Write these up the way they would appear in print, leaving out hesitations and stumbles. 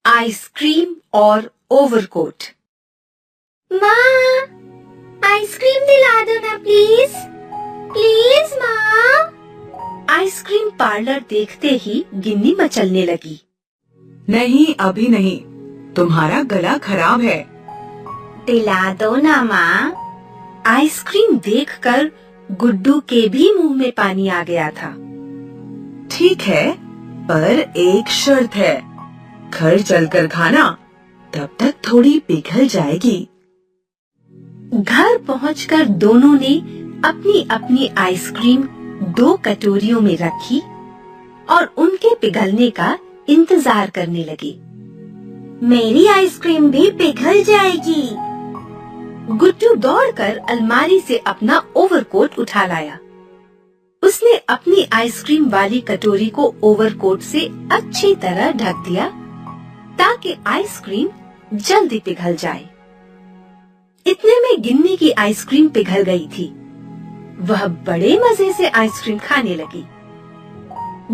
Ice cream और overcoat. माँ, ice cream दिला दो ना प्लीज, प्लीज माँ। आइसक्रीम पार्लर देखते ही गिन्नी मचलने लगी। नहीं, अभी नहीं, तुम्हारा गला खराब है। दिला दो ना माँ। आइसक्रीम देखकर गुड्डू के भी मुंह में पानी आ गया था। ठीक है, पर एक शर्त है, घर चलकर खाना, तब तक थोड़ी पिघल जाएगी। घर पहुंचकर दोनों ने अपनी अपनी आइसक्रीम 2 कटोरियों में रखी और उनके पिघलने का इंतजार करने लगे। मेरी आइसक्रीम भी पिघल जाएगी। गुड्डू दौड़कर अलमारी से अपना ओवरकोट उठा लाया। उसने अपनी आइसक्रीम वाली कटोरी को ओवरकोट से अच्छी तरह ढक दिया ताकि आइसक्रीम जल्दी पिघल जाए। इतने में गिन्नी की आइसक्रीम पिघल गई थी। वह बड़े मजे से आइसक्रीम खाने लगी।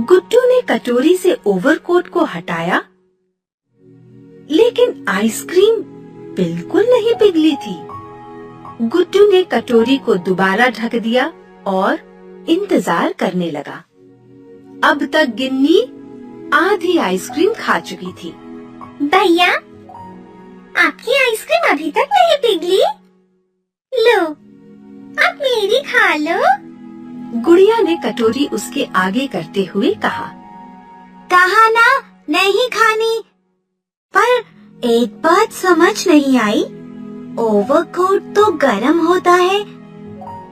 गुड्डू ने कटोरी से ओवरकोट को हटाया, लेकिन आइसक्रीम बिल्कुल नहीं पिघली थी। गुड्डू ने कटोरी को दोबारा ढक दिया और इंतजार करने लगा। अब तक गिन्नी आधी आइसक्रीम खा चुकी थी। भैया, आपकी आइसक्रीम अभी तक नहीं पिघली? लो, आप मेरी खा लो। गुड़िया ने कटोरी उसके आगे करते हुए कहा। कहा ना नहीं खानी। पर एक बात समझ नहीं आई, ओवरकोट तो गर्म होता है,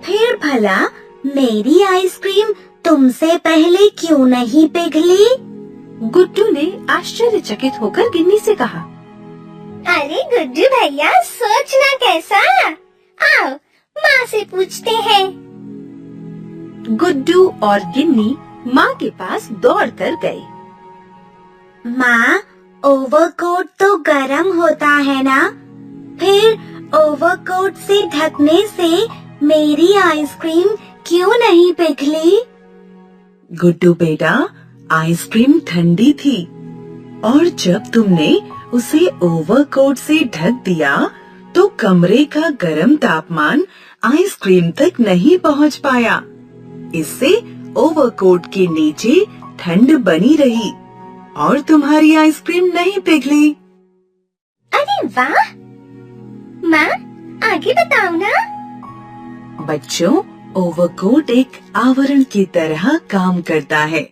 फिर भला मेरी आइसक्रीम तुमसे पहले क्यों नहीं पिघली? गुड्डू ने आश्चर्यचकित होकर गिन्नी से कहा। अरे गुड्डू भैया, सोचना कैसा? आओ, माँ से पूछते हैं। गुड्डू और गिन्नी माँ के पास दौड़कर गए। माँ, ओवरकोट तो गर्म होता है ना, फिर ओवरकोट से ढकने से मेरी आइसक्रीम क्यों नहीं पिघली? गुड्डू बेटा, आइसक्रीम ठंडी थी और जब तुमने उसे ओवरकोट से ढक दिया तो कमरे का गर्म तापमान आइसक्रीम तक नहीं पहुंच पाया। इससे ओवरकोट के नीचे ठंड बनी रही और तुम्हारी आइसक्रीम नहीं पिघली। अरे वाह! माँ, आगे बताओ ना। बच्चों, ओवरकोट एक आवरण की तरह काम करता है।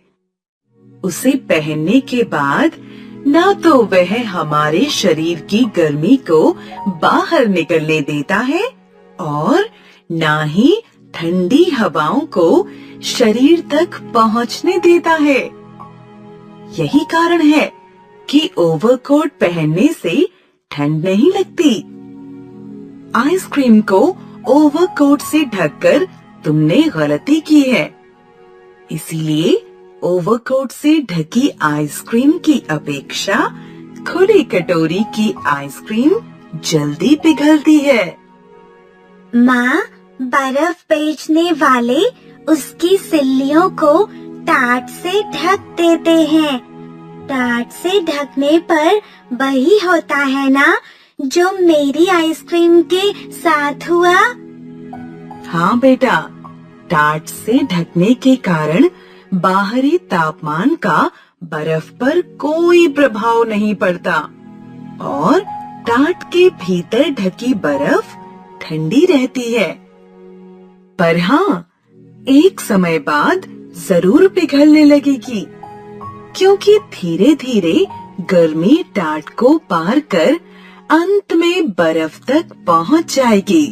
उसे पहनने के बाद न तो वह हमारे शरीर की गर्मी को बाहर निकलने देता है और न ही ठंडी हवाओं को शरीर तक पहुंचने देता है। यही कारण है कि ओवरकोट पहनने से ठंड नहीं लगती। आइसक्रीम को ओवरकोट से ढककर तुमने गलती की है। इसीलिए ओवरकोट से ढकी आइसक्रीम की अपेक्षा खुली कटोरी की आइसक्रीम जल्दी पिघलती है। माँ, बर्फ बेचने वाले उसकी सिल्लियों को टाट से ढक देते हैं। टाट से ढकने पर वही होता है ना जो मेरी आइसक्रीम के साथ हुआ? हाँ बेटा, टाट से ढकने के कारण बाहरी तापमान का बर्फ पर कोई प्रभाव नहीं पड़ता और टाट के भीतर ढकी बर्फ ठंडी रहती है। पर हाँ, एक समय बाद जरूर पिघलने लगेगी, क्योंकि धीरे धीरे गर्मी टाट को पार कर अंत में बर्फ तक पहुंच जाएगी।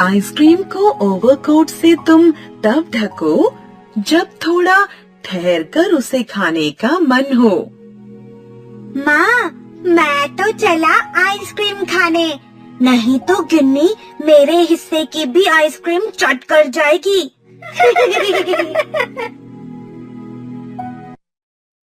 आइसक्रीम को ओवरकोट से तुम तब ढको जब थोड़ा ठहर कर उसे खाने का मन हो। माँ, मैं तो चला आइसक्रीम खाने, नहीं तो गिन्नी मेरे हिस्से की भी आइसक्रीम चट कर जाएगी।